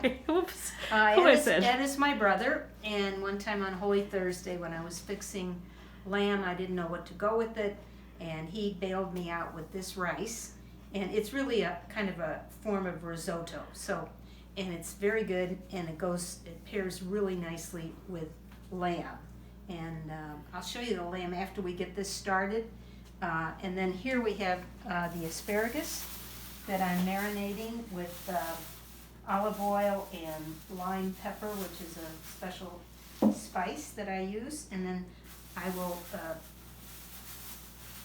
Sorry. Oops. Who is it? Ed is my brother, and one time on Holy Thursday when I was fixing lamb, I didn't know what to go with it, and he bailed me out with this rice, and it's really a kind of a form of risotto. So, and it's very good, and it pairs really nicely with lamb. And I'll show you the lamb after we get this started. And then here we have the asparagus that I'm marinating with olive oil and lime pepper, which is a special spice that I use. And then I will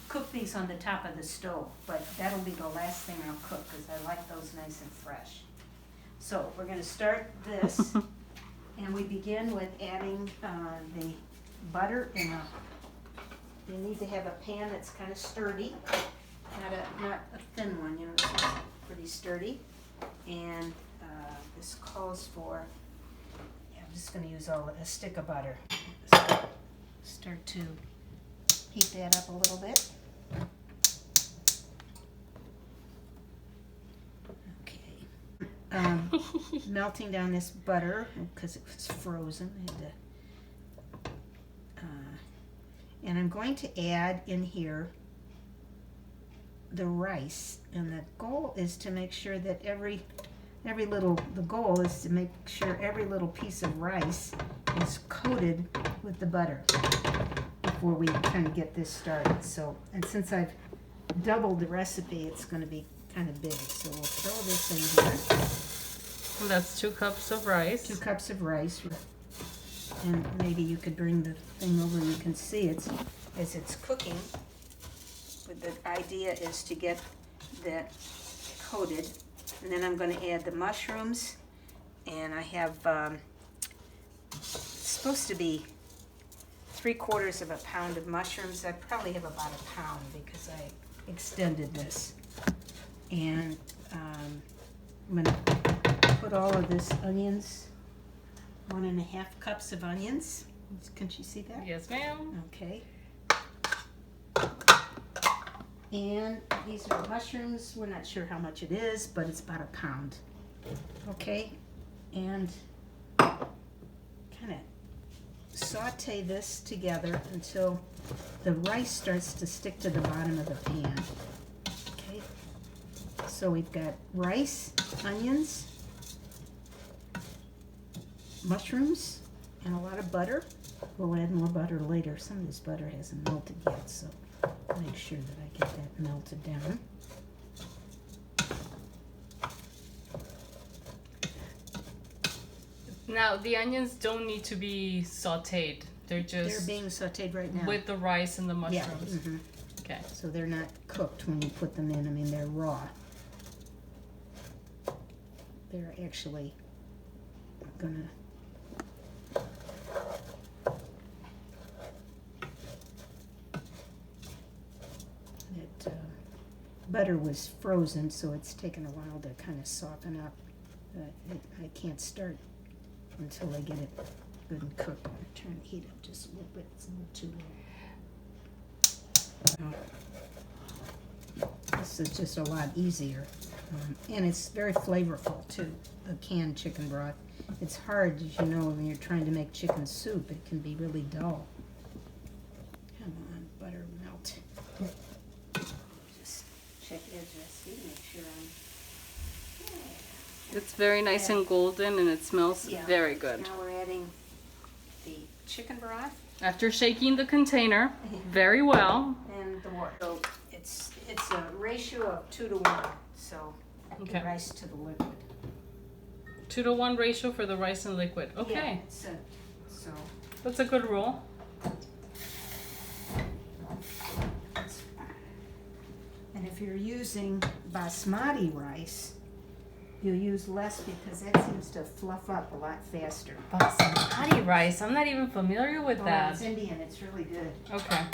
cook these on the top of the stove, but that'll be the last thing I'll cook because I like those nice and fresh. So we're going to start this, and we begin with adding the butter in a. You need to have a pan that's kind of sturdy, not a thin one. You know, this is pretty sturdy, and this calls for. Yeah, I'm just going to use a stick of butter. Start to heat that up a little bit. Melting down this butter because it was frozen. And I'm going to add in here the rice, and the goal is to make sure that every little piece of rice is coated with the butter before we kind of get this started. So, and since I've doubled the recipe, it's going to be kind of big. So we'll throw this in here. And that's 2 cups of rice. 2 cups of rice. And maybe you could bring the thing over and you can see it as it's cooking. But the idea is to get that coated. And then I'm going to add the mushrooms. And I have, it's supposed to be 3/4 of a pound of mushrooms. I probably have about a pound because I extended this. And I'm going to put all of this onions. 1.5 cups of onions. Can you see that? Yes, ma'am. Okay. And these are mushrooms. We're not sure how much it is, but it's about a pound. Okay. And kind of saute this together until the rice starts to stick to the bottom of the pan. Okay. So we've got rice, onions, mushrooms, and a lot of butter. We'll add more butter later. Some of this butter hasn't melted yet, so I'll make sure that I get that melted down. Now, the onions don't need to be sauteed. They're being sauteed right now. With the rice and the mushrooms. Yeah. Mm-hmm. Okay. So they're not cooked when you put them in. I mean, they're raw. They're actually gonna. Butter was frozen, so it's taken a while to kind of soften up. I can't start until I get it good and cooked. I'm going to turn the heat up just a little bit. It's a little too low. This is just a lot easier. And it's very flavorful, too, the canned chicken broth. It's hard, as you know, when you're trying to make chicken soup. It can be really dull. Come on, butter melt. Just check EdsRice, make sure It's very nice and golden, and it smells very good. Now we're adding the chicken broth. After shaking the container very well. And the water. So it's a ratio of 2 to 1. So the rice to the liquid. 2 to 1 ratio for the rice and liquid. Okay. Yeah, so that's a good rule. And if you're using basmati rice, you'll use less because that seems to fluff up a lot faster. Basmati rice. I'm not even familiar with that. It's Indian. It's really good. Okay.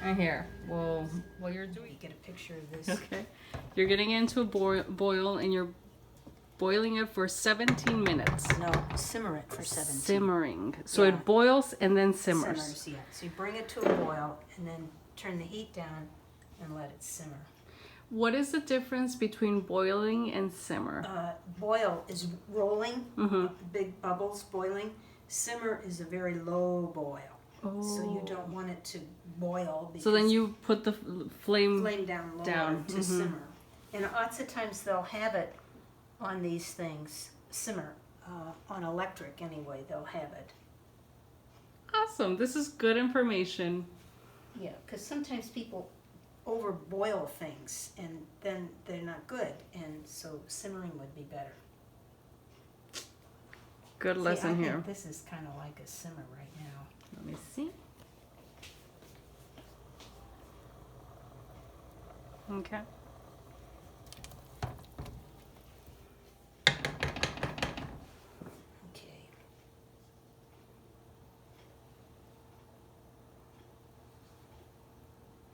And here, well, what you're doing. You get a picture of this. Okay. You're getting into a boil, and you're boiling it for 17 minutes. No, simmer it for 17. Simmering. So it boils and then simmers. Simmers, yeah. So you bring it to a boil and then turn the heat down and let it simmer. What is the difference between boiling and simmer? Boil is rolling, Mm-hmm. big bubbles boiling. Simmer is a very low boil. Oh. So you don't want it to boil because So then you put the flame down lower down. to Mhm. simmer. And lots of times they'll have it on these things, simmer, on electric anyway, they'll have it. Awesome. This is good information. Yeah, because sometimes people overboil things and then they're not good. And so simmering would be better. Good See, lesson I here. think this is kind of like a simmer right now. Let me see. Okay. Okay.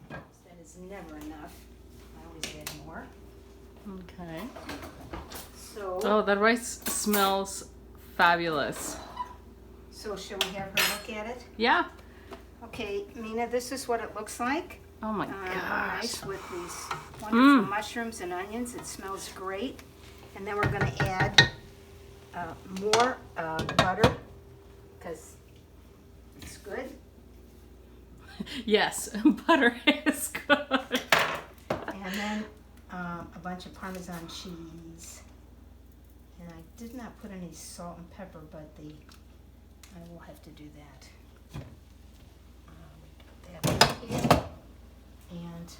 That is never enough. I always add more. Okay. So, Oh, that rice smells fabulous. so shall we have her look at it? Yeah. Okay, Mina, this is what it looks like. Oh my gosh. Rice with these wonderful mushrooms and onions. It smells great. And then we're going to add more butter because it's good. Yes, butter is good. And then a bunch of Parmesan cheese. And I did not put any salt and pepper, but I will have to do that. Put that in here. And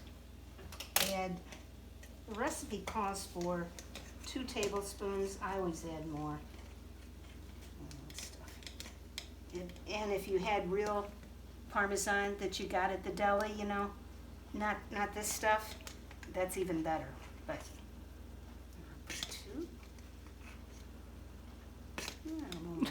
add, the recipe calls for 2 tablespoons. I always add more. And if you had real Parmesan that you got at the deli, you know, not this stuff, that's even better. But 2, a little more.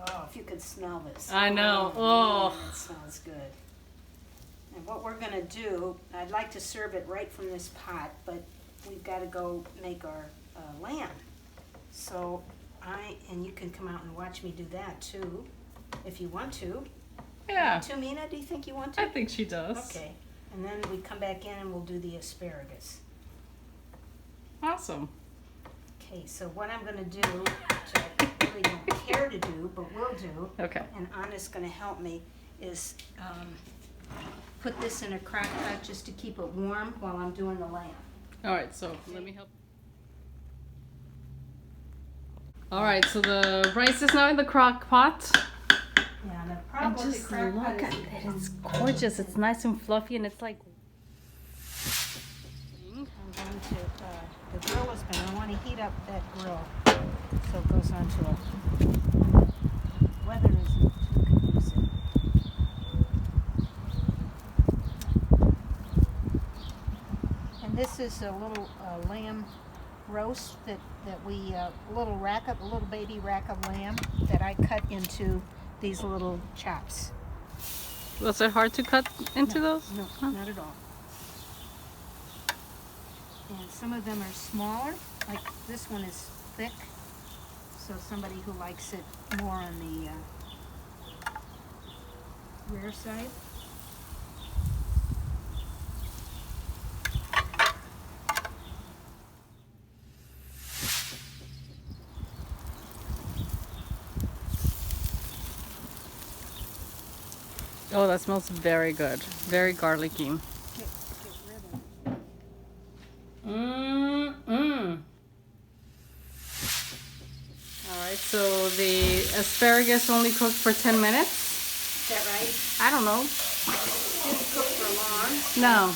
Oh, if you could smell this. I know. Oh, Oh. man, it smells good. And what we're gonna do, I'd like to serve it right from this pot, but we've got to go make our lamb. So and you can come out and watch me do that too, if you want to. Yeah. Want to, Mina? Do you think you want to? I think she does. Okay. And then we come back in and we'll do the asparagus. Awesome. Okay, so what I'm gonna do, which I really don't care to do, but will do, Okay. and Anna's gonna help me, is put this in a crock pot just to keep it warm while I'm doing the lamb. All right, so let me help. All right, so the rice is now in the crock pot. Yeah, and the And problem with the just crock look pot at is it. It's gorgeous. It's nice and fluffy, and it's like. I'm going to, the grill has been, I want to heat up that grill so it goes onto a, weather isn't too conducive. And this is a little lamb roast that we, a little baby rack of lamb that I cut into these little chops. Was it hard to cut into No, those? No, Huh? not at all. And some of them are smaller, like this one is thick, so somebody who likes it more on the rare side. Oh, that smells very good. Very garlicky. Get rid of. Mmm. All right, so the asparagus only cooked for 10 minutes. Is that right? I don't know. Didn't cook for long. No.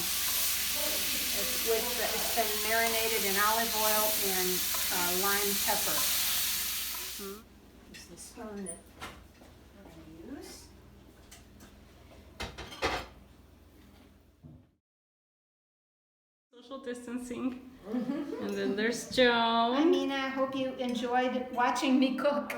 It's been marinated in olive oil and lime pepper. This is the spoon that we're going to use. Social distancing. And then there's Joan. I mean, I hope you enjoyed watching me cook.